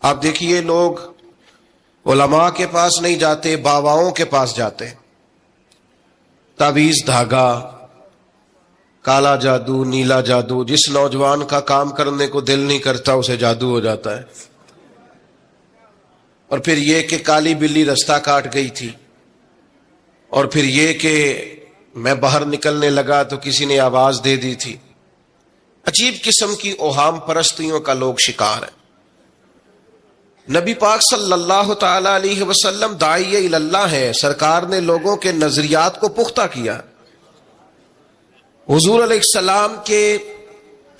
آپ دیکھیے لوگ علماء کے پاس نہیں جاتے، باباؤں کے پاس جاتے، تعویذ دھاگا، کالا جادو، نیلا جادو، جس نوجوان کا کام کرنے کو دل نہیں کرتا اسے جادو ہو جاتا ہے، اور پھر یہ کہ کالی بلی رستہ کاٹ گئی تھی، اور پھر یہ کہ میں باہر نکلنے لگا تو کسی نے آواز دے دی تھی۔ عجیب قسم کی اوہام پرستیوں کا لوگ شکار ہیں۔ نبی پاک صلی اللہ تعالی علیہ وسلم داعی اللہ ہے، سرکار نے لوگوں کے نظریات کو پختہ کیا۔ حضور علیہ السلام کے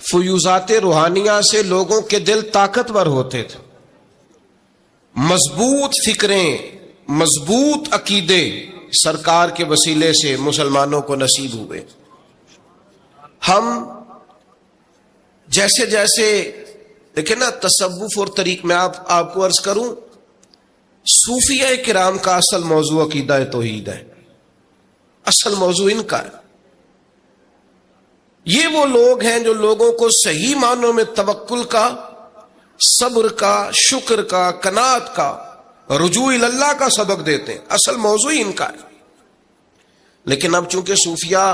فیوزات روحانیہ سے لوگوں کے دل طاقتور ہوتے تھے، مضبوط فکریں، مضبوط عقیدے سرکار کے وسیلے سے مسلمانوں کو نصیب ہوئے۔ ہم جیسے جیسے دیکھیں نا، تصوف اور طریق میں آپ کو عرض کروں، صوفیہ کرام کا اصل موضوع عقیدہ توحید ہے، اصل موضوع ان کا ہے۔ یہ وہ لوگ ہیں جو لوگوں کو صحیح معنوں میں توکل کا، صبر کا، شکر کا، قناعت کا، رجوع اللہ کا سبق دیتے ہیں، اصل موضوع ان کا ہے۔ لیکن اب چونکہ صوفیہ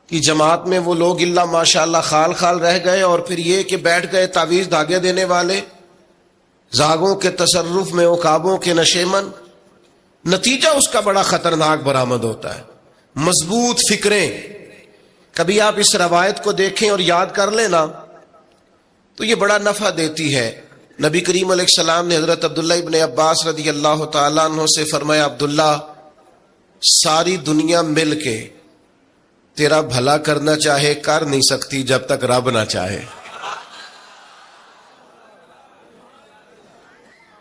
کی جماعت میں وہ لوگ اللہ ماشاءاللہ خال خال رہ گئے، اور پھر یہ کہ بیٹھ گئے تعویذ دھاگے دینے والے، زاغوں کے تصرف میں، عقابوں کے نشے من، نتیجہ اس کا بڑا خطرناک برآمد ہوتا ہے۔ مضبوط فکریں، کبھی آپ اس روایت کو دیکھیں اور یاد کر لیں نا تو یہ بڑا نفع دیتی ہے۔ نبی کریم علیہ السلام نے حضرت عبداللہ ابن عباس رضی اللہ تعالیٰ عنہ سے فرمایا، عبداللہ، ساری دنیا مل کے تیرا بھلا کرنا چاہے کر نہیں سکتی جب تک رب نہ چاہے،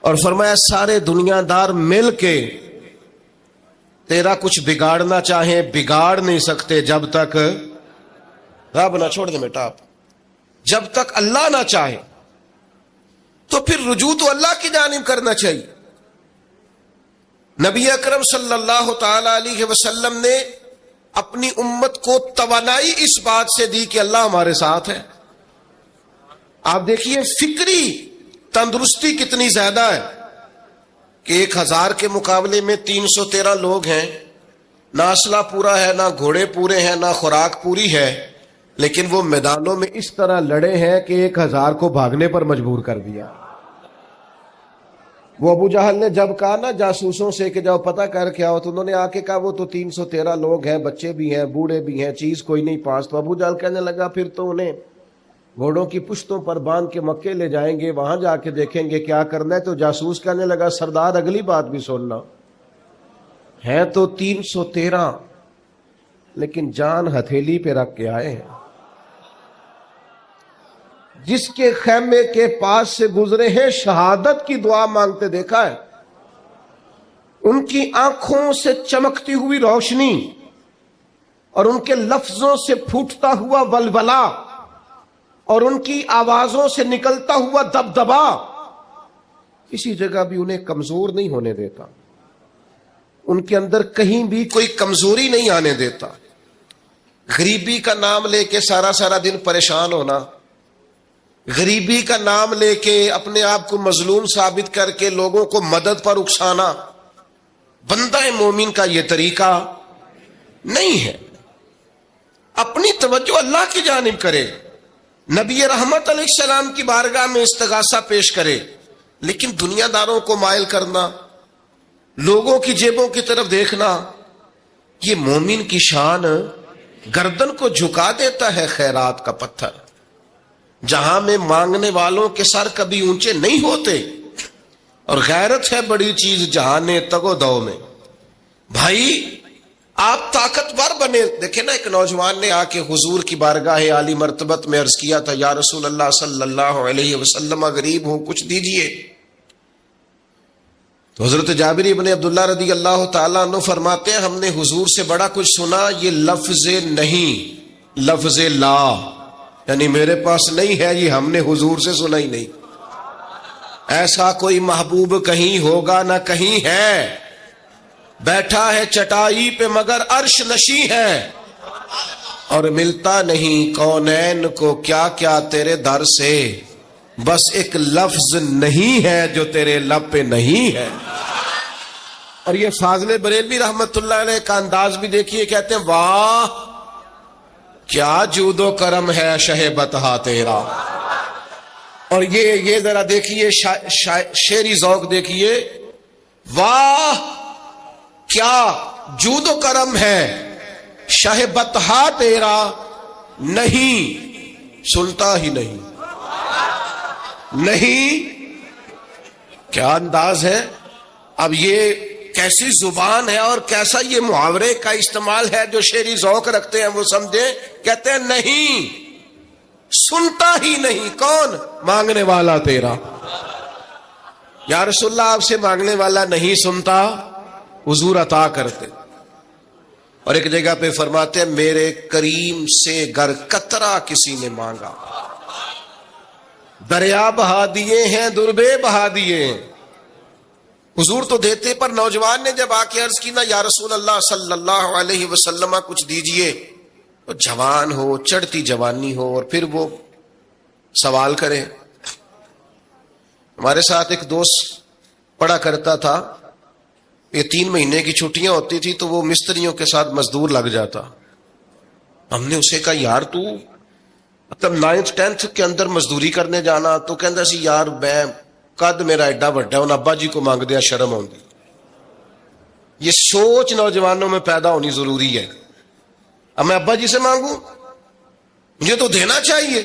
اور فرمایا سارے دنیا دار مل کے تیرا کچھ بگاڑنا چاہے بگاڑ نہیں سکتے جب تک رب نہ، چھوڑ دیں بیٹا آپ، جب تک اللہ نہ چاہے۔ تو پھر رجوع تو اللہ کی جانب کرنا چاہیے۔ نبی اکرم صلی اللہ تعالی علیہ وسلم نے اپنی امت کو توانائی اس بات سے دی کہ اللہ ہمارے ساتھ ہے۔ آپ دیکھیے فکری تندرستی کتنی زیادہ ہے کہ 1000 کے مقابلے میں 313 لوگ ہیں، نہ اسلحہ پورا ہے، نہ گھوڑے پورے ہیں، نہ خوراک پوری ہے، لیکن وہ میدانوں میں اس طرح لڑے ہیں کہ 1000 کو بھاگنے پر مجبور کر دیا۔ وہ ابو جہل نے جب کہا نا جاسوسوں سے کہ جاؤ پتہ کر کے آؤ، تو انہوں نے آ کے کہا وہ تو 313 لوگ ہیں، بچے بھی ہیں، بوڑھے بھی ہیں، چیز کوئی نہیں پاس۔ تو ابو جہل کہنے لگا پھر تو انہیں گھوڑوں کی پشتوں پر باندھ کے مکے لے جائیں گے، وہاں جا کے دیکھیں گے کیا کرنا ہے۔ تو جاسوس کہنے لگا سردار اگلی بات بھی سننا، ہے تو 313 لیکن جان ہتھیلی پہ رکھ کے آئے ہیں۔ جس کے خیمے کے پاس سے گزرے ہیں شہادت کی دعا مانگتے دیکھا ہے، ان کی آنکھوں سے چمکتی ہوئی روشنی اور ان کے لفظوں سے پھوٹتا ہوا ولولہ اور ان کی آوازوں سے نکلتا ہوا دبدبا کسی جگہ بھی انہیں کمزور نہیں ہونے دیتا، ان کے اندر کہیں بھی کوئی کمزوری نہیں آنے دیتا۔ غریبی کا نام لے کے سارا دن پریشان ہونا، غریبی کا نام لے کے اپنے آپ کو مظلوم ثابت کر کے لوگوں کو مدد پر اکسانا، بندہ مومن کا یہ طریقہ نہیں ہے۔ اپنی توجہ اللہ کی جانب کرے، نبی رحمت علیہ السلام کی بارگاہ میں استغاثہ پیش کرے، لیکن دنیا داروں کو مائل کرنا، لوگوں کی جیبوں کی طرف دیکھنا، یہ مومن کی شان گردن کو جھکا دیتا ہے خیرات کا پتھر۔ جہاں میں مانگنے والوں کے سر کبھی اونچے نہیں ہوتے، اور غیرت ہے بڑی چیز جہانے تگو دو میں۔ بھائی آپ طاقتور بنے۔ دیکھیں نا، ایک نوجوان نے آ کے حضور کی بارگاہ عالی مرتبت میں عرض کیا تھا، یا رسول اللہ صلی اللہ علیہ وسلم غریب ہوں، کچھ دیجئے۔ تو حضرت جابر بن عبداللہ رضی اللہ تعالیٰ عنہ فرماتے ہیں، ہم نے حضور سے بڑا کچھ سنا، یہ لفظ نہیں، لفظ لا، یعنی میرے پاس نہیں ہے، یہ ہم نے حضور سے سنا ہی نہیں۔ ایسا کوئی محبوب کہیں ہوگا نہ کہیں ہے، بیٹھا ہے چٹائی پہ مگر عرش نشیں ہے، اور ملتا نہیں کونین کو کیا کیا تیرے در سے۔ بس ایک لفظ نہیں ہے جو تیرے لب پہ نہیں ہے. اور یہ فاضل بریلوی رحمت اللہ علیہ کا انداز بھی دیکھیے, کہتے ہیں واہ کیا جود و کرم ہے شہ بطحا تیرا. اور یہ ذرا دیکھیے شعری ذوق دیکھیے, واہ کیا جود و کرم ہے شہ بطحا تیرا, نہیں سنتا ہی نہیں. نہیں, کیا انداز ہے. اب یہ کیسی زبان ہے اور کیسا یہ محاورے کا استعمال ہے. جو شعری ذوق رکھتے ہیں وہ سمجھیں, کہتے ہیں نہیں سنتا ہی نہیں. کون؟ مانگنے والا تیرا. یا رسول اللہ آپ سے مانگنے والا نہیں سنتا, حضور عطا کرتے. اور ایک جگہ پہ فرماتے ہیں میرے کریم سے گر قطرہ کسی نے مانگا, دریا بہا دیے ہیں دربے بہا دیے ہیں. حضور تو دیتے, پر نوجوان نے جب آ کے عرض کی نا یا رسول اللہ صلی اللہ علیہ وسلم کچھ دیجئے, تو جوان ہو, چڑھتی جوانی ہو, اور پھر وہ سوال کرے. ہمارے ساتھ ایک دوست پڑھا کرتا تھا, یہ 3 مہینے کی چھٹیاں ہوتی تھی تو وہ مستریوں کے ساتھ مزدور لگ جاتا. ہم نے اسے کہا یار تو مطلب 9th 10th کے اندر مزدوری کرنے جانا, تو کہندا سی یار میں قد میرا ایڈا بڑا, ان ابا جی کو مانگ دیا شرم ہوندی. یہ سوچ نوجوانوں میں پیدا ہونی ضروری ہے. اب میں ابا جی سے مانگوں, مجھے تو دینا چاہیے.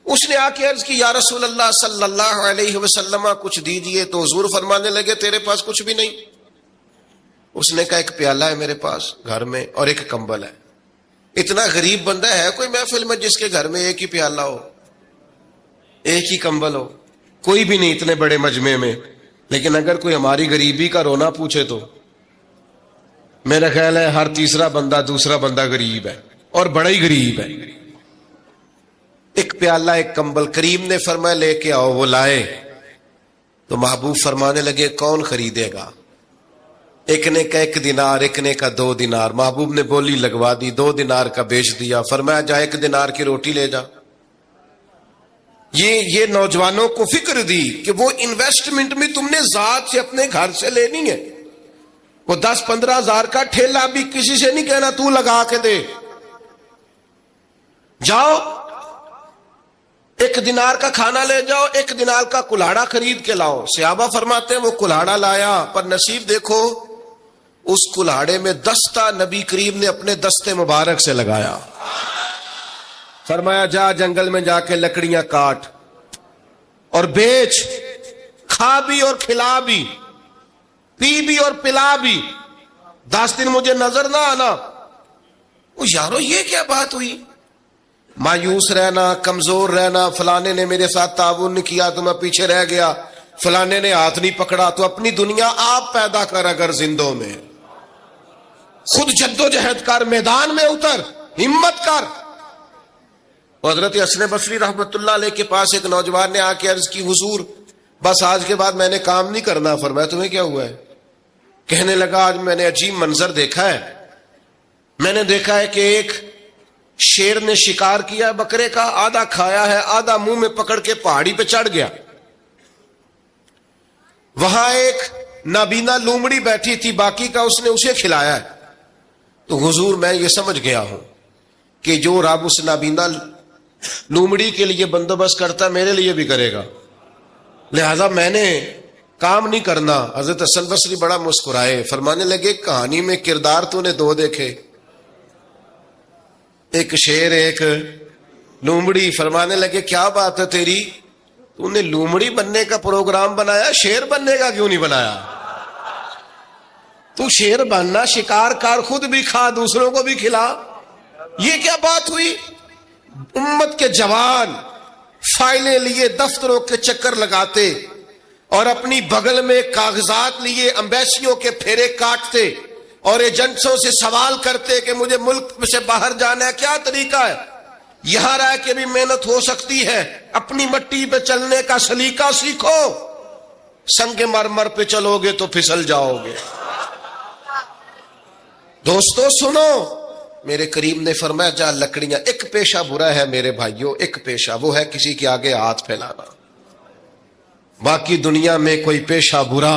اس نے آ کے عرض کی یا رسول اللہ صلی اللہ علیہ وسلم کچھ دیجئے, تو حضور فرمانے لگے تیرے پاس کچھ بھی نہیں. اس نے کہا ایک پیالہ ہے میرے پاس گھر میں اور ایک کمبل ہے. اتنا غریب بندہ ہے کوئی محفل میں جس کے گھر میں ایک ہی پیالہ ہو, ایک ہی کمبل ہو؟ کوئی بھی نہیں اتنے بڑے مجمع میں. لیکن اگر کوئی ہماری غریبی کا رونا پوچھے تو میرا خیال ہے ہر تیسرا بندہ دوسرا بندہ غریب ہے, اور بڑا ہی غریب ہے. ایک پیالہ ایک کمبل, کریم نے فرمایا لے کے آؤ. وہ لائے تو محبوب فرمانے لگے کون خریدے گا؟ ایک نے کہا 1 دینار, ایک نے کہا 2 دینار. محبوب نے بولی لگوا دی, 2 دینار کا بیچ دیا. فرمایا جا 1 دینار کی روٹی لے جا. یہ نوجوانوں کو فکر دی کہ وہ انویسٹمنٹ میں تم نے ذات سے اپنے گھر سے لینی ہے. وہ 10-15 ہزار کا ٹھیلا بھی کسی سے نہیں کہنا تو لگا کے دے. جاؤ 1 دینار کا کھانا لے جاؤ, 1 دینار کا کلاڑا خرید کے لاؤ. صحابہ فرماتے ہیں وہ کلاڑا لایا, پر نصیب دیکھو اس کلاڑے میں دستہ نبی کریم نے اپنے دستے مبارک سے لگایا. فرمایا جا جنگل میں جا کے لکڑیاں کاٹ اور بیچ, کھا بھی اور کھلا بھی, پی بھی اور پلا بھی, 10 دن مجھے نظر نہ آنا. یارو یہ کیا بات ہوئی؟ مایوس رہنا, کمزور رہنا, فلانے نے میرے ساتھ تعاون نہیں کیا تو میں پیچھے رہ گیا, فلانے نے ہاتھ نہیں پکڑا. تو اپنی دنیا آپ پیدا کر, اگر زندوں میں خود جد و جہد کر, میدان میں اتر, ہمت کر. حضرت حسن بصری رحمت اللہ علیہ کے پاس ایک نوجوان نے آ کے عرض کی حضور بس آج کے بعد میں نے کام نہیں کرنا. فرمایا تمہیں کیا ہوا ہے؟ کہنے لگا آج میں نے عجیب منظر دیکھا ہے. میں نے دیکھا ہے کہ ایک شیر نے شکار کیا بکرے کا, آدھا کھایا ہے, آدھا منہ میں پکڑ کے پہاڑی پہ چڑھ گیا. وہاں ایک نابینا لومڑی بیٹھی تھی, باقی کا اس نے اسے کھلایا ہے. تو حضور میں یہ سمجھ گیا ہوں کہ جو رب اس نابینا لومڑی کے لیے بندوبست کرتا میرے لیے بھی کرے گا, لہذا میں نے کام نہیں کرنا. حضرت حسن بصری بڑا مسکرائے, فرمانے لگے کہانی میں کردار تو نے 2 دیکھے, ایک شیر ایک لومڑی. فرمانے لگے کیا بات ہے تیری, تو نے لومڑی بننے کا پروگرام بنایا, شیر بننے کا کیوں نہیں بنایا؟ تو شیر بننا, شکار کار, خود بھی کھا دوسروں کو بھی کھلا. یہ کیا بات ہوئی؟ امت کے جوان فائلیں لیے دفتروں کے چکر لگاتے اور اپنی بغل میں کاغذات لیے امبیسیوں کے پھیرے کاٹتے اور ایجنٹوں سے سوال کرتے کہ مجھے ملک سے باہر جانا ہے, کیا طریقہ ہے؟ یہاں رہ کے بھی محنت ہو سکتی ہے, اپنی مٹی پہ چلنے کا سلیقہ سیکھو. سنگ مرمر پہ چلو گے تو پھسل جاؤ گے. دوستو سنو, میرے کریم نے فرمایا جا لکڑیاں، ایک پیشہ برا ہے میرے بھائیوں، ایک پیشہ، وہ ہے کسی کے آگے ہاتھ پھیلانا. باقی دنیا میں کوئی پیشہ برا،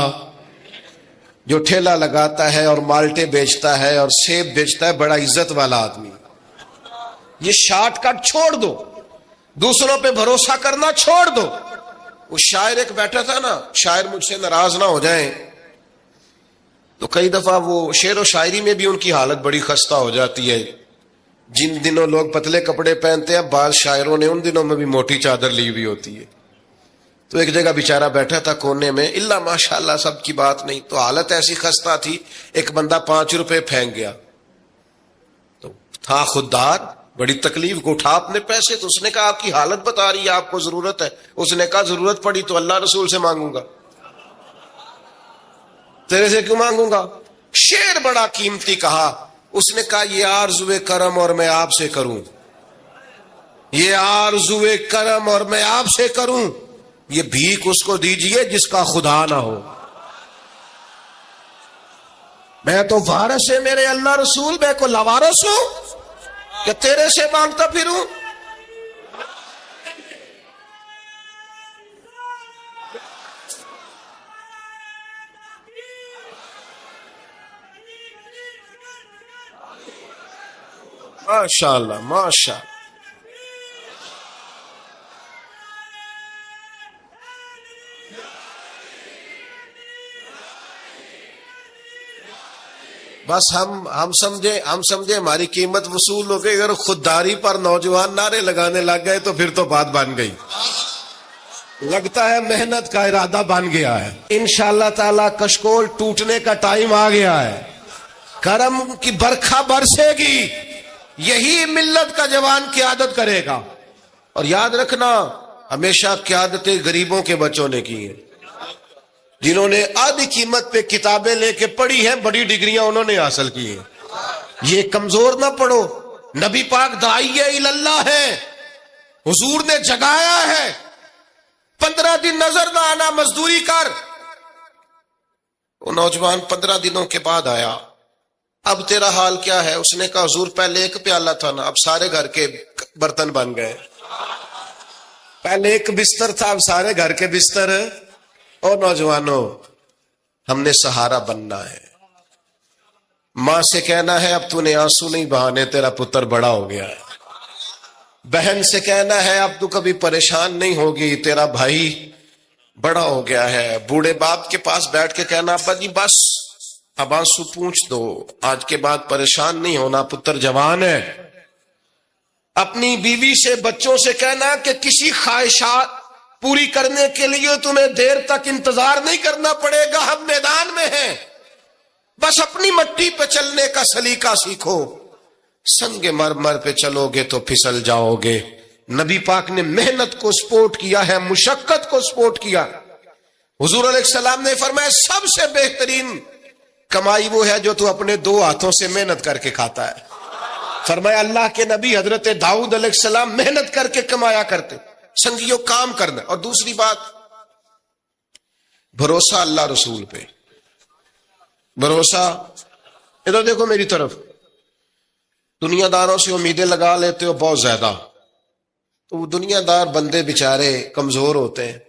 جو ٹھیلا لگاتا ہے اور مالٹے بیچتا ہے اور سیب بیچتا ہے، بڑا عزت والا آدمی. یہ شارٹ کٹ چھوڑ دو، دوسروں پہ بھروسہ کرنا چھوڑ دو. وہ شاعر ایک بیٹھا تھا نا، شاعر مجھ سے ناراض نہ ہو جائیں، تو کئی دفعہ وہ شعر و شاعری میں بھی ان کی حالت بڑی خستہ ہو جاتی ہے. جن دنوں لوگ پتلے کپڑے پہنتے ہیں، بعض شاعروں نے ان دنوں میں بھی موٹی چادر لی ہوئی ہوتی ہے. تو ایک جگہ بیچارہ بیٹھا تھا کونے میں، اللہ ماشاءاللہ سب کی بات نہیں، تو حالت ایسی خستہ تھی. ایک بندہ 5 روپے پھینک گیا، تو تھا خوددار، بڑی تکلیف کو اٹھا اپنے پیسے. تو اس نے کہا آپ کی حالت بتا رہی ہے، آپ کو ضرورت ہے. اس نے کہا ضرورت پڑی تو اللہ رسول سے مانگوں گا، تیرے سے کیوں مانگوں گا. شعر بڑا قیمتی کہا. اس نے کہا یہ آرزوئے کرم اور میں آپ سے کروں، یہ آرزوئے کرم اور میں آپ سے کروں، یہ بھیک اس کو دیجئے جس کا خدا نہ ہو. میں تو وارث ہے میرے اللہ رسول، میں کو لاوارث ہوں کہ تیرے سے مانگتا پھروں. ماشاء اللہ ماشاء اللہ. بس ہم سمجھے ہماری قیمت وصول ہو گئی. اگر خودداری پر نوجوان نعرے لگانے لگ گئے تو پھر تو بات بن گئی. لگتا ہے محنت کا ارادہ بن گیا ہے. انشاءاللہ تعالی کشکول ٹوٹنے کا ٹائم آ گیا ہے. کرم کی برکھا برسے گی، یہی ملت کا جوان قیادت کرے گا. اور یاد رکھنا، ہمیشہ قیادتیں غریبوں کے بچوں نے کی ہیں، جنہوں نے آدھی قیمت پہ کتابیں لے کے پڑھی ہیں، بڑی ڈگریاں انہوں نے حاصل کی ہیں. یہ کمزور نہ پڑھو. نبی پاک داعیہ اللہ ہے، حضور نے جگایا ہے. 15 دن نظر نہ آنا، مزدوری کر. وہ نوجوان 15 دنوں کے بعد آیا. اب تیرا حال کیا ہے؟ اس نے کہا حضور پہلے ایک پیالہ تھا نا، اب سارے گھر کے برتن بن گئے. پہلے ایک بستر تھا، اب سارے گھر کے بستر. اور نوجوانوں، ہم نے سہارا بننا ہے. ماں سے کہنا ہے اب تو نے آنسو نہیں بہانے، تیرا پتر بڑا ہو گیا ہے. بہن سے کہنا ہے اب تو کبھی پریشان نہیں ہوگی، تیرا بھائی بڑا ہو گیا ہے. بوڑھے باپ کے پاس بیٹھ کے کہنا ابا جی بس اب آنسو پوچھ دو، آج کے بعد پریشان نہیں ہونا، پتر جوان ہے. اپنی بیوی سے، بچوں سے کہنا کہ کسی خواہشات پوری کرنے کے لیے تمہیں دیر تک انتظار نہیں کرنا پڑے گا، ہم میدان میں ہیں. بس اپنی مٹی پہ چلنے کا سلیقہ سیکھو. سنگ مرمر پہ چلو گے تو پھسل جاؤ گے. نبی پاک نے محنت کو سپورٹ کیا ہے، مشقت کو سپورٹ کیا. حضور علیہ السلام نے فرمایا سب سے بہترین کمائی وہ ہے جو تو اپنے 2 ہاتھوں سے محنت کر کے کھاتا ہے. فرمایا اللہ کے نبی حضرت داؤد علیہ السلام محنت کر کے کمایا کرتے. سنگیوں کام کرنا. اور دوسری بات، بھروسہ اللہ رسول پہ. بھروسہ، ادھر دیکھو میری طرف. دنیا داروں سے امیدیں لگا لیتے ہو بہت زیادہ، تو وہ دنیا دار بندے بیچارے کمزور ہوتے ہیں.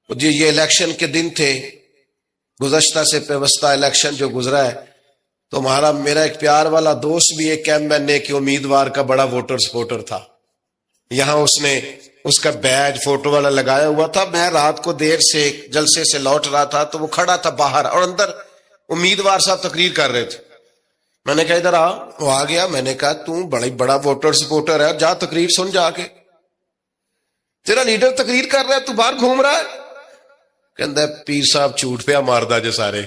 جی یہ الیکشن کے دن تھے، گزشتہ سے پیوستہ الیکشن جو گزرا ہے، تو میرا ایک پیار والا دوست بھی ایک MNA کے امیدوار کا بڑا ووٹر سپورٹر تھا. یہاں اس نے اس کا بیج فوٹو والا لگایا ہوا تھا. میں رات کو دیر سے جلسے سے لوٹ رہا تھا تو وہ کھڑا تھا باہر، اور اندر امیدوار صاحب تقریر کر رہے تھے. میں نے کہا ادھر آ. وہ آ گیا. میں نے کہا تم بڑا ووٹر سپورٹر ہے، جا تقریر سن جا کے. تیرا لیڈر تقریر کر رہا ہے، تو باہر گھوم رہا ہے. کہندا ہے پیر صاحب جھوٹ پیا ماردا جے، سارے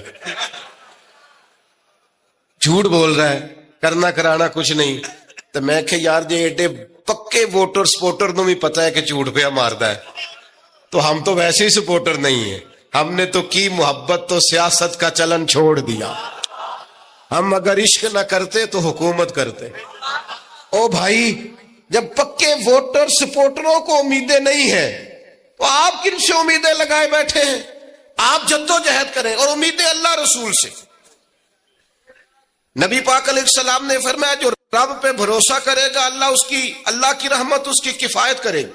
جھوٹ بول رہا ہے، کرنا کرانا کچھ نہیں. تو میں کہ یار جی ایڈے پکے ووٹر سپورٹر نو بھی پتا ہے کہ جھوٹ پیا ماردا ہے، تو ہم تو ویسے ہی سپورٹر نہیں ہیں. ہم نے تو کی محبت تو سیاست کا چلن چھوڑ دیا. ہم اگر عشق نہ کرتے تو حکومت کرتے. او بھائی، جب پکے ووٹر سپورٹروں کو امیدیں نہیں ہیں تو آپ کن سے امیدیں لگائے بیٹھے ہیں؟ آپ جدوجہد کریں، اور امیدیں اللہ رسول سے. نبی پاک علیہ السلام نے فرمایا جو رب پہ بھروسہ کرے گا اللہ کی رحمت اس کی کفایت کرے گی.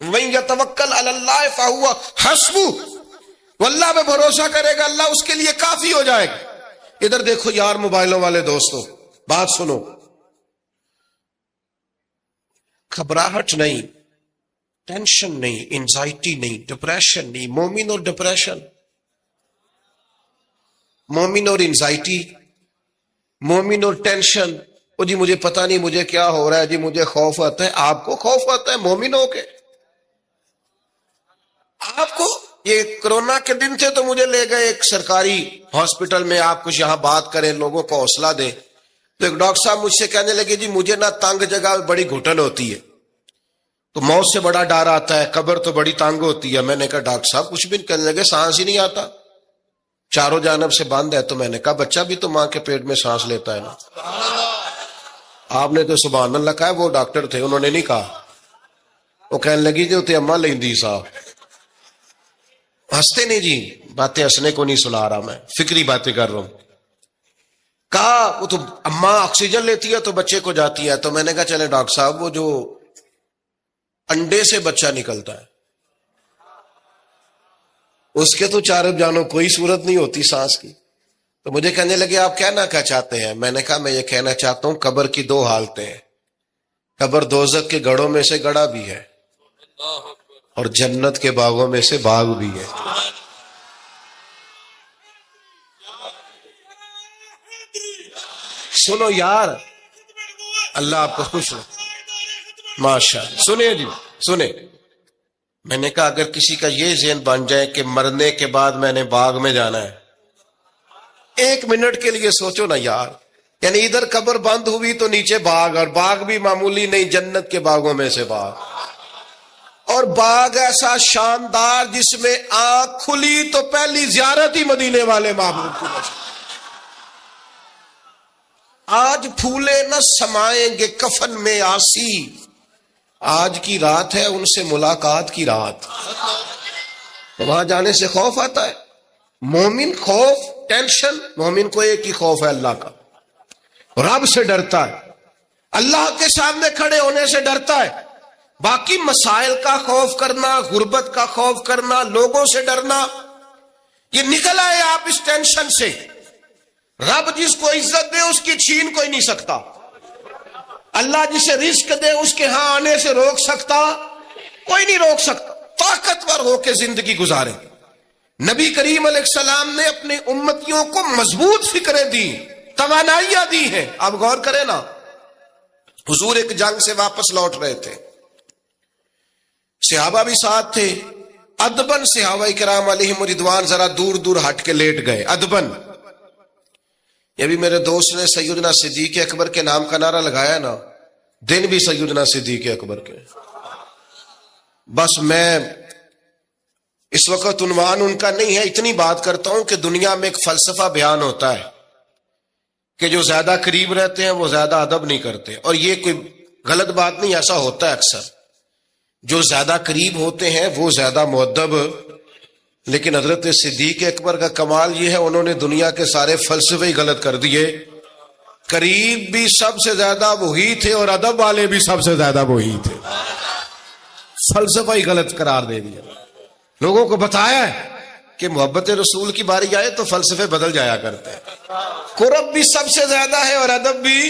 وَإِن يَتَوَكَّلْ عَلَى اللَّهِ فَهُوَ حَسْبُهُ، وہ اللہ پہ بھروسہ کرے گا اللہ اس کے لیے کافی ہو جائے گا. ادھر دیکھو یار موبائلوں والے دوستو، بات سنو. گھبراہٹ نہیں، ٹینشن نہیں، انزائٹی نہیں، ڈپریشن نہیں. مومن اور ڈپریشن، مومن اور انزائٹی، مومن اور ٹینشن. وہ جی مجھے پتا نہیں مجھے کیا ہو رہا ہے، جی مجھے خوف آتا ہے. آپ کو خوف آتا ہے مومن ہو کے؟ آپ کو یہ کرونا کے دن تھے تو مجھے لے گئے ایک سرکاری ہاسپٹل میں، آپ کچھ یہاں بات کریں، لوگوں کو حوصلہ دیں. تو ایک ڈاکٹر صاحب مجھ سے کہنے لگے جی مجھے نہ تنگ جگہ بڑی گھٹن ہوتی ہے، تو موت سے بڑا ڈر آتا ہے، قبر تو بڑی تنگ ہوتی ہے. میں نے کہا ڈاکٹر صاحب کچھ بھی. کہنے لگے سانس ہی نہیں آتا، چاروں جانب سے بند ہے. تو میں نے کہا بچہ بھی تو ماں کے پیٹ میں سانس لیتا ہے نا. آپ نے تو سبحان اللہ کہا. وہ ڈاکٹر تھے، انہوں نے نہیں کہا. وہ کہنے لگی جو تے اماں لیندی صاحب. ہنستے نہیں جی، باتیں ہنسنے کو نہیں سنا رہا، میں فکری باتیں کر رہا ہوں. کہا وہ تو اماں آکسیجن لیتی ہے تو بچے کو جاتی ہے. تو میں نے کہا چلے ڈاکٹر صاحب وہ جو انڈے سے بچہ نکلتا ہے اس کے تو چاروں جانوں کوئی صورت نہیں ہوتی سانس کی. تو مجھے کہنے لگے آپ کہنا کیا چاہتے ہیں؟ میں نے کہا میں یہ کہنا چاہتا ہوں قبر کی دو حالتیں ہیں. قبر دوزخ کے گڑھوں میں سے گڑھا بھی ہے اور جنت کے باغوں میں سے باغ بھی ہے. سنو یار، اللہ آپ کو خوش ہو. ماشاء اللہ. سنیں جی سنیں. میں نے کہا اگر کسی کا یہ ذہن بن جائے کہ مرنے کے بعد میں نے باغ میں جانا ہے، ایک منٹ کے لیے سوچو نا یار. یعنی ادھر قبر بند ہوئی تو نیچے باغ، اور باغ بھی معمولی نہیں، جنت کے باغوں میں سے باغ. اور باغ ایسا شاندار جس میں آنکھ کھلی تو پہلی زیارت ہی مدینے والے معبود کی. آج پھولے نہ سمائیں گے کفن میں آسی، آج کی رات ہے ان سے ملاقات کی رات. وہاں جانے سے خوف آتا ہے. مومن خوف ٹینشن، مومن کو ایک ہی خوف ہے اللہ کا، رب سے ڈرتا ہے، اللہ کے سامنے کھڑے ہونے سے ڈرتا ہے. باقی مسائل کا خوف کرنا، غربت کا خوف کرنا، لوگوں سے ڈرنا، یہ نکل آئے آپ اس ٹینشن سے. رب جس کو عزت دے اس کی چھین کوئی نہیں سکتا. اللہ جسے رزق دے اس کے ہاں آنے سے روک سکتا کوئی نہیں روک سکتا. طاقتور ہو کے زندگی گزارے. نبی کریم علیہ السلام نے اپنی امتیوں کو مضبوط فکریں دی، توانائیاں دی ہیں. آپ غور کریں نا، حضور ایک جنگ سے واپس لوٹ رہے تھے، صحابہ بھی ساتھ تھے. ادبن صحابہ کرام علیہم رضوان ذرا دور دور ہٹ کے لیٹ گئے. ادبن. یہ بھی میرے دوست نے سیدنا صدیق اکبر کے نام کا نعرہ لگایا نا، دن بھی سیدنا صدیق اکبر کے. بس میں اس وقت عنوان ان کا نہیں ہے، اتنی بات کرتا ہوں کہ دنیا میں ایک فلسفہ بیان ہوتا ہے کہ جو زیادہ قریب رہتے ہیں وہ زیادہ ادب نہیں کرتے. اور یہ کوئی غلط بات نہیں، ایسا ہوتا ہے اکثر. جو زیادہ قریب ہوتے ہیں وہ زیادہ مؤدب. لیکن حضرت صدیق اکبر کا کمال یہ ہے انہوں نے دنیا کے سارے فلسفے ہی غلط کر دیے. قریب بھی سب سے زیادہ وہی تھے اور ادب والے بھی سب سے زیادہ وہی تھے. فلسفہ ہی غلط قرار دے دیا. لوگوں کو بتایا ہے کہ محبت رسول کی باری آئے تو فلسفے بدل جایا کرتے ہیں. قرب بھی سب سے زیادہ ہے اور ادب بھی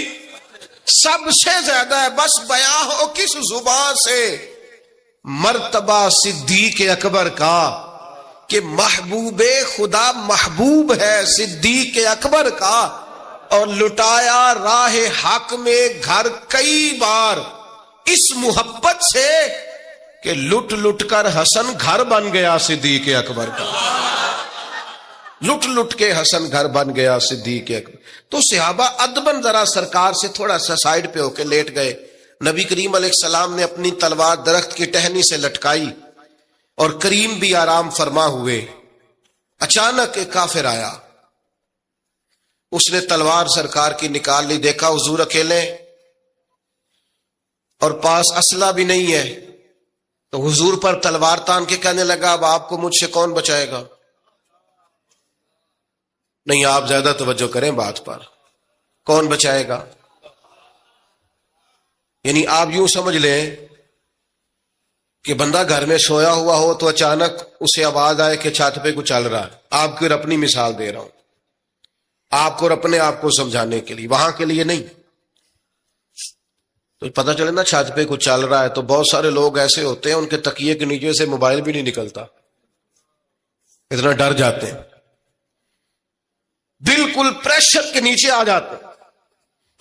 سب سے زیادہ ہے. بس بیان ہو کس زبان سے مرتبہ صدیق اکبر کا کہ محبوب خدا محبوب ہے صدیق اکبر کا. اور لٹایا راہ حق میں گھر کئی بار اس محبت سے کہ لٹ لٹ کر حسن گھر بن گیا صدیق اکبر کا. لٹ لٹ کے حسن گھر بن گیا صدیق اکبر. تو صحابہ ادبن ذرا سرکار سے تھوڑا سا سائڈ پہ ہو کے لیٹ گئے. نبی کریم علیہ السلام نے اپنی تلوار درخت کی ٹہنی سے لٹکائی اور کریم بھی آرام فرما ہوئے. اچانک ایک کافر آیا، اس نے تلوار سرکار کی نکال لی. دیکھا حضور اکیلے اور پاس اسلحہ بھی نہیں ہے، تو حضور پر تلوار تان کے کہنے لگا اب آپ کو مجھ سے کون بچائے گا؟ نہیں، آپ زیادہ توجہ کریں بات پر. کون بچائے گا؟ یعنی آپ یوں سمجھ لیں کہ بندہ گھر میں سویا ہوا ہو تو اچانک اسے آواز آئے کہ چھت پہ کچھ چل رہا ہے. آپ کو اپنی مثال دے رہا ہوں، آپ کو اور اپنے آپ کو سمجھانے کے لیے، وہاں کے لیے نہیں. تو پتہ چلے نا چھت پہ کچھ چل رہا ہے تو بہت سارے لوگ ایسے ہوتے ہیں ان کے تکیے کے نیچے سے موبائل بھی نہیں نکلتا، اتنا ڈر جاتے ہیں، بالکل پریشر کے نیچے آ جاتے ہیں.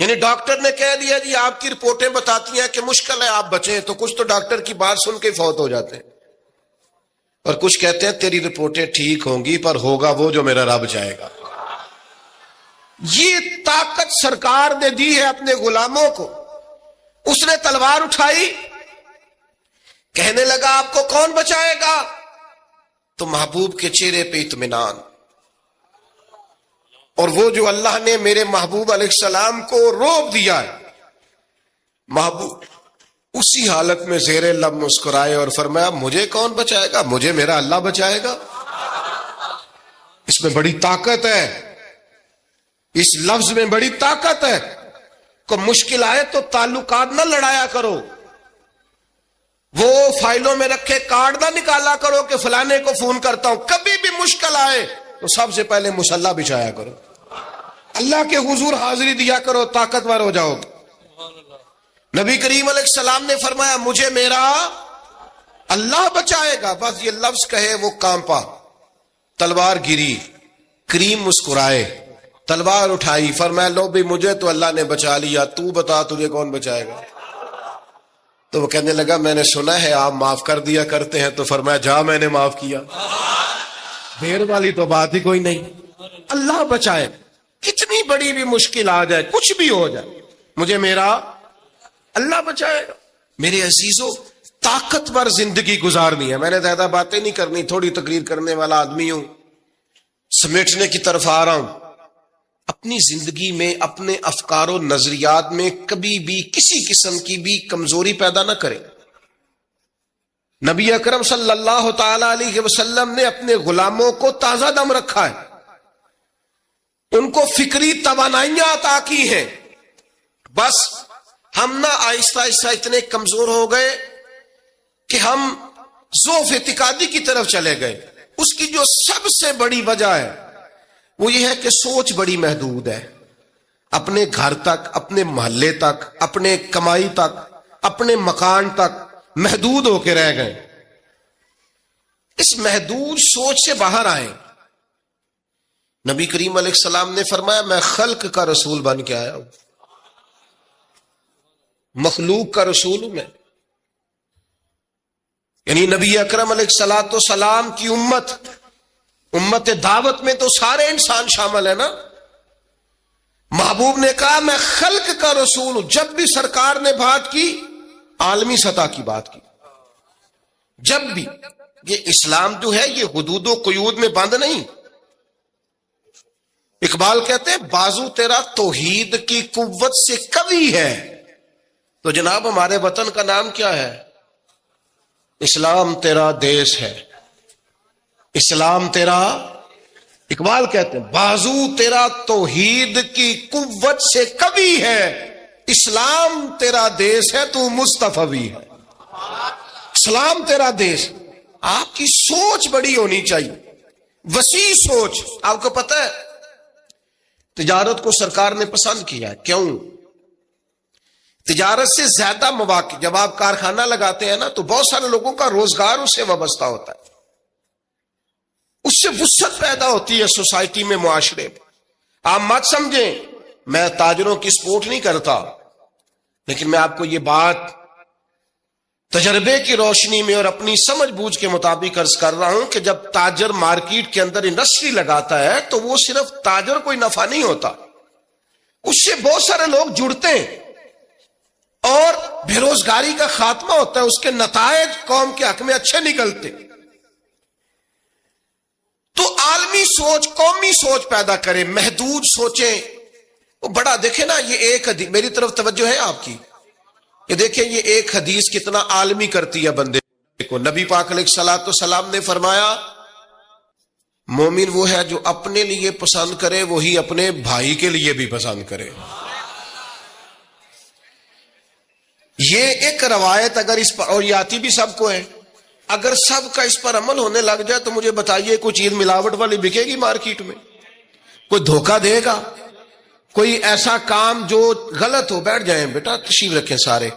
یعنی ڈاکٹر نے کہہ دیا جی آپ کی رپورٹیں بتاتی ہیں کہ مشکل ہے آپ بچیں، تو کچھ تو ڈاکٹر کی بات سن کے فوت ہو جاتے ہیں، اور کچھ کہتے ہیں تیری رپورٹیں ٹھیک ہوں گی پر ہوگا وہ جو میرا رب چاہے گا. یہ طاقت سرکار نے دی ہے اپنے غلاموں کو. اس نے تلوار اٹھائی، کہنے لگا آپ کو کون بچائے گا؟ تو محبوب کے چہرے پہ اطمینان، اور وہ جو اللہ نے میرے محبوب علیہ السلام کو روب دیا ہے، محبوب اسی حالت میں زیر لب مسکرائے اور فرمایا مجھے کون بچائے گا؟ مجھے میرا اللہ بچائے گا. اس میں بڑی طاقت ہے، اس لفظ میں بڑی طاقت ہے. کو مشکل آئے تو تعلقات نہ لڑایا کرو، وہ فائلوں میں رکھے کارڈ نہ نکالا کرو کہ فلانے کو فون کرتا ہوں. کبھی بھی مشکل آئے تو سب سے پہلے مصلی بچھایا کرو، اللہ کے حضور حاضری دیا کرو، طاقتور ہو جاؤ. نبی کریم علیہ السلام نے فرمایا مجھے میرا اللہ بچائے گا. بس یہ لفظ کہے وہ کانپا، تلوار گری، کریم مسکرائے، تلوار اٹھائی، فرمایا لو بھی مجھے تو اللہ نے بچا لیا، تو بتا تجھے کون بچائے گا؟ تو وہ کہنے لگا میں نے سنا ہے آپ معاف کر دیا کرتے ہیں. تو فرمایا جا میں نے معاف کیا. دیر والی تو بات ہی کوئی نہیں. اللہ بچائے، کتنی بڑی بھی مشکل آ جائے، کچھ بھی ہو جائے، مجھے میرا اللہ بچائے گا. میرے عزیزوں طاقتور زندگی گزارنی ہے. میں نے زیادہ باتیں نہیں کرنی، تھوڑی تقریر کرنے والا آدمی ہوں، سمیٹنے کی طرف آ رہا ہوں. اپنی زندگی میں اپنے افکار و نظریات میں کبھی بھی کسی قسم کی بھی کمزوری پیدا نہ کریں. نبی اکرم صلی اللہ تعالی علیہ وسلم نے اپنے غلاموں کو تازہ دم رکھا ہے، ان کو فکری توانائیاں عطا کی ہیں. بس ہم نہ آہستہ آہستہ اتنے کمزور ہو گئے کہ ہم ضعف اعتقادی کی طرف چلے گئے. اس کی جو سب سے بڑی وجہ ہے وہ یہ ہے کہ سوچ بڑی محدود ہے. اپنے گھر تک، اپنے محلے تک، اپنے کمائی تک، اپنے مکان تک محدود ہو کے رہ گئے. اس محدود سوچ سے باہر آئے. نبی کریم علیہ السلام نے فرمایا میں خلق کا رسول بن کے آیا ہوں، مخلوق کا رسول ہوں میں. یعنی نبی اکرم علیہ الصلوۃ والسلام کی امت دعوت میں تو سارے انسان شامل ہے نا. محبوب نے کہا میں خلق کا رسول ہوں. جب بھی سرکار نے بات کی عالمی سطح کی بات کی. جب بھی یہ اسلام جو ہے یہ حدود و قیود میں بند نہیں. اقبال کہتے ہیں بازو تیرا توحید کی قوت سے قوی ہے. تو جناب ہمارے وطن کا نام کیا ہے؟ اسلام تیرا دیس ہے. اسلام تیرا، اقبال کہتے ہیں بازو تیرا توحید کی قوت سے قوی ہے، اسلام تیرا دیس ہے تو مصطفی ہے. اسلام تیرا دیس. آپ کی سوچ بڑی ہونی چاہیے، وسیع سوچ. آپ کو پتہ ہے تجارت کو سرکار نے پسند کیا. کیوں؟ تجارت سے زیادہ مواقع، جب آپ کارخانہ لگاتے ہیں نا تو بہت سارے لوگوں کا روزگار اس سے وابستہ ہوتا ہے، اس سے وسعت پیدا ہوتی ہے سوسائٹی میں، معاشرے میں. آپ مت سمجھیں میں تاجروں کی سپورٹ نہیں کرتا، لیکن میں آپ کو یہ بات تجربے کی روشنی میں اور اپنی سمجھ بوجھ کے مطابق عرض کر رہا ہوں کہ جب تاجر مارکیٹ کے اندر انڈسٹری لگاتا ہے تو وہ صرف تاجر کوئی نفع نہیں ہوتا، اس سے بہت سارے لوگ جڑتے ہیں اور بے روزگاری کا خاتمہ ہوتا ہے، اس کے نتائج قوم کے حق میں اچھے نکلتے. تو عالمی سوچ، قومی سوچ پیدا کرے، محدود سوچیں. وہ بڑا دیکھیں نا، یہ ایک حدیث میری طرف توجہ ہے آپ کی، یہ دیکھیں یہ ایک حدیث کتنا عالمی کرتی ہے بندے کو. نبی پاک علیہ الصلوۃ والسلام نے فرمایا مومن وہ ہے جو اپنے لیے پسند کرے وہی اپنے بھائی کے لیے بھی پسند کرے. یہ ایک روایت اگر اس پر، اور یہ آتی بھی سب کو ہے، اگر سب کا اس پر عمل ہونے لگ جائے تو مجھے بتائیے کوئی چیز ملاوٹ والی بکے گی مارکیٹ میں؟ کوئی دھوکہ دے گا؟ کوئی ایسا کام جو غلط ہو؟ بیٹھ جائیں بیٹا، تشریف رکھیں سارے،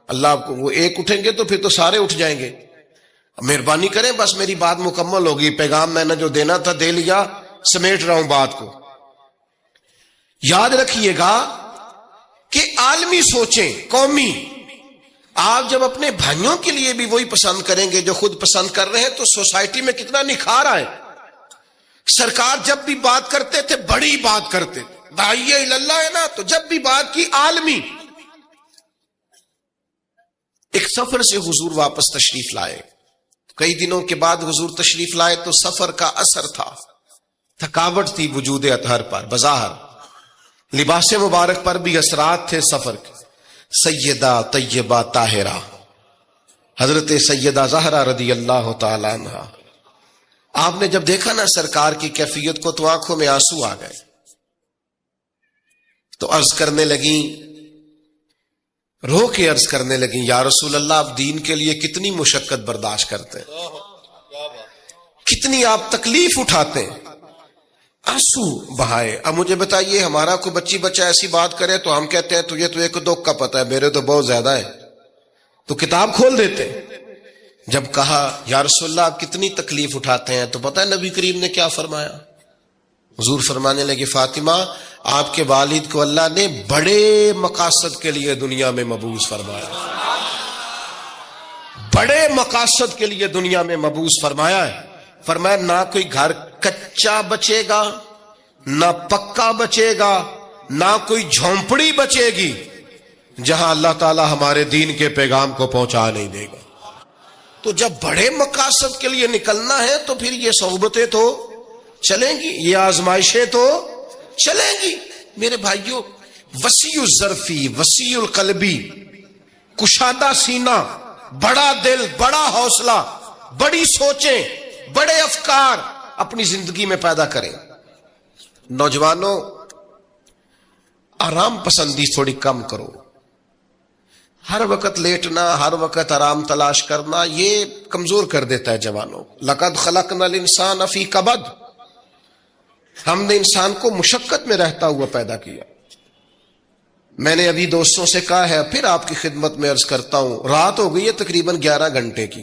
اللہ آپ کو، وہ ایک اٹھیں گے تو پھر تو سارے اٹھ جائیں گے. مہربانی کریں، بس میری بات مکمل ہوگی، پیغام میں نے جو دینا تھا دے لیا، سمیٹ رہا ہوں بات کو. یاد رکھیے گا کہ عالمی سوچیں، قومی، آپ جب اپنے بھائیوں کے لیے بھی وہی پسند کریں گے جو خود پسند کر رہے ہیں تو سوسائٹی میں کتنا نکھار آئے. سرکار جب بھی بات کرتے تھے بڑی بات کرتے تھے، داعیہ اللہ ہے نا، تو جب بھی بات کی عالمی. ایک سفر سے حضور واپس تشریف لائے، کئی دنوں کے بعد حضور تشریف لائے تو سفر کا اثر تھا، تھکاوٹ تھی وجود اطہر پر، بظاہر لباس مبارک پر بھی اثرات تھے سفر کے. سیدہ طیبہ طاہرہ حضرت سیدہ زہرا رضی اللہ تعالی عنہا، آپ نے جب دیکھا نا سرکار کی کیفیت کو تو آنکھوں میں آنسو آ گئے. تو عرض کرنے لگیں، رو کے عرض کرنے لگیں، یا رسول اللہ آپ دین کے لیے کتنی مشقت برداشت کرتے ہیں، کتنی آپ تکلیف اٹھاتے ہیں. آنسو بہائے. اب مجھے بتائیے، ہمارا کوئی بچی بچہ ایسی بات کرے تو ہم کہتے ہیں تجھے تو ایک دکھ کا پتہ ہے، میرے تو بہت زیادہ ہے، تو کتاب کھول دیتے. جب کہا یا رسول اللہ آپ کتنی تکلیف اٹھاتے ہیں، تو پتہ ہے نبی کریم نے کیا فرمایا؟ حضور فرمانے لگے، فاطمہ آپ کے والد کو اللہ نے بڑے مقاصد کے لیے دنیا میں مبعوث فرمایا، بڑے مقاصد کے لیے دنیا میں مبعوث فرمایا ہے. فرمایا نہ کوئی گھر کچا بچے گا، نہ پکا بچے گا، نہ کوئی جھونپڑی بچے گی جہاں اللہ تعالی ہمارے دین کے پیغام کو پہنچا نہیں دے گا. تو جب بڑے مقاصد کے لیے نکلنا ہے تو پھر یہ صحبتیں تو چلیں گی، یہ آزمائشیں تو چلیں گی. میرے بھائیوں، وسیع الظرفی، وسیع القلبی، کشادہ سینہ، بڑا دل، بڑا حوصلہ، بڑی سوچیں، بڑے افکار اپنی زندگی میں پیدا کریں. نوجوانوں، آرام پسندی تھوڑی کم کرو. ہر وقت لیٹنا، ہر وقت آرام تلاش کرنا، یہ کمزور کر دیتا ہے جوانوں. لقد خلقنا الانسان فی کبد، ہم نے انسان کو مشقت میں رہتا ہوا پیدا کیا. میں نے ابھی دوستوں سے کہا ہے، پھر آپ کی خدمت میں عرض کرتا ہوں، رات ہو گئی ہے تقریباً 11 گھنٹے کی.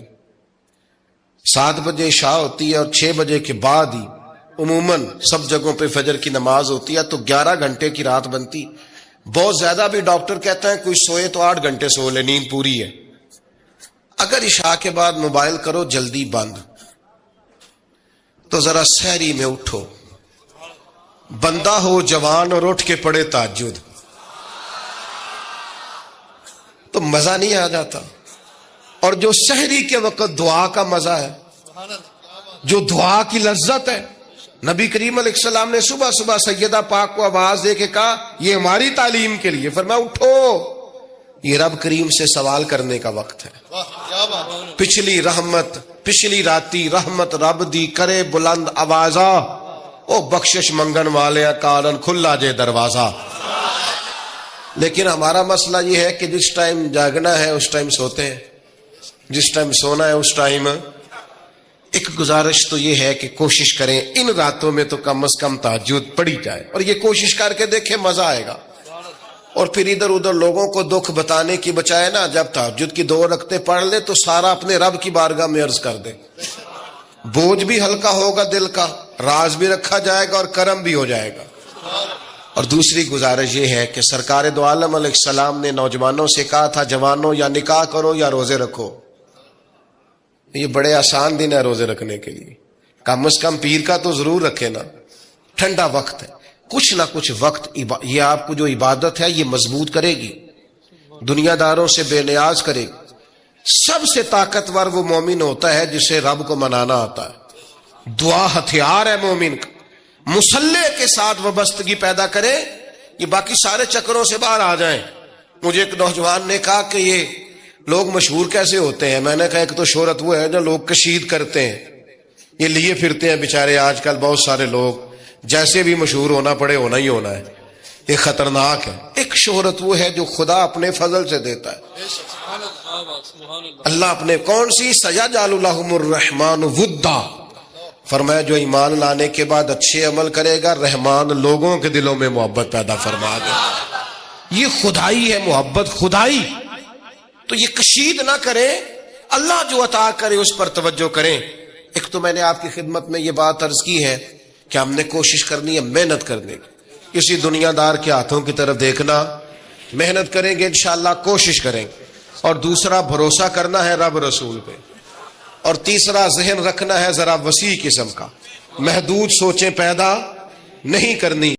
7 بجے عشاء ہوتی ہے اور 6 بجے کے بعد ہی عموماً سب جگہوں پہ فجر کی نماز ہوتی ہے، تو 11 گھنٹے کی رات بنتی. بہت زیادہ بھی ڈاکٹر کہتا ہے کوئی سوئے تو 8 گھنٹے سو لے، نیند پوری ہے. اگر عشاء کے بعد موبائل کرو جلدی بند، تو ذرا سحری میں اٹھو، بندہ ہو جوان اور اٹھ کے پڑھے تہجد، تو مزہ نہیں آ جاتا. اور جو سحری کے وقت دعا کا مزہ ہے، جو دعا کی لذت ہے، نبی کریم علیہ السلام نے صبح صبح سیدہ پاک کو آواز دے کے کہا، یہ ہماری تعلیم کے لیے، فرمایا اٹھو، یہ رب کریم سے سوال کرنے کا وقت ہے. پچھلی رحمت، پچھلی راتی رحمت رب دی کرے بلند آوازہ، او بخشش منگن والے کارن کھلا جے دروازہ. لیکن ہمارا مسئلہ یہ ہے کہ جس ٹائم جاگنا ہے اس ٹائم سوتے ہیں، جس ٹائم سونا ہے اس ٹائم. ایک گزارش تو یہ ہے کہ کوشش کریں ان راتوں میں تو کم از کم تہجد پڑھی جائے، اور یہ کوشش کر کے دیکھیں مزہ آئے گا. اور پھر ادھر ادھر لوگوں کو دکھ بتانے کی بجائے نا، جب تہجد کی 2 رکعتیں پڑھ لے تو سارا اپنے رب کی بارگاہ میں عرض کر دے، بوجھ بھی ہلکا ہوگا دل کا، راز بھی رکھا جائے گا اور کرم بھی ہو جائے گا. اور دوسری گزارش یہ ہے کہ سرکار دو عالم علیہ السلام نے نوجوانوں سے کہا تھا، جوانوں یا نکاح کرو یا روزے رکھو. یہ بڑے آسان دن ہے روزے رکھنے کے لیے، کم از کم پیر کا تو ضرور رکھے نا. ٹھنڈا وقت ہے، کچھ نہ کچھ وقت یہ آپ کو جو عبادت ہے یہ مضبوط کرے گی، دنیا داروں سے بے نیاز کرے گی. سب سے طاقتور وہ مومن ہوتا ہے جسے رب کو منانا آتا ہے. دعا ہتھیار ہے مومن کا. مسلح کے ساتھ وابستگی پیدا کرے، یہ باقی سارے چکروں سے باہر آ جائیں. مجھے ایک نوجوان نے کہا کہ یہ لوگ مشہور کیسے ہوتے ہیں؟ میں نے کہا ایک تو شہرت وہ ہے جو لوگ کشید کرتے ہیں، یہ لیے پھرتے ہیں بیچارے. آج کل بہت سارے لوگ جیسے بھی مشہور ہونا پڑے ہونا ہی ہونا ہے، یہ خطرناک ہے. ایک شہرت وہ ہے جو خدا اپنے فضل سے دیتا ہے. اللہ اپنے کون سی سیجعل لہم الرحمن ودا، فرمایا جو ایمان لانے کے بعد اچھے عمل کرے گا رحمان لوگوں کے دلوں میں محبت پیدا فرما دے. یہ خدائی ہے، محبت خدائی. تو یہ کشید نہ کریں، اللہ جو عطا کرے اس پر توجہ کریں. ایک تو میں نے آپ کی خدمت میں یہ بات عرض کی ہے کہ ہم نے کوشش کرنی ہے محنت کرنے کی، کسی دنیا دار کے ہاتھوں کی طرف دیکھنا، محنت کریں گے انشاءاللہ، کوشش کریں گے. اور دوسرا بھروسہ کرنا ہے رب رسول پہ. اور تیسرا ذہن رکھنا ہے ذرا وسیع قسم کا، محدود سوچیں پیدا نہیں کرنی.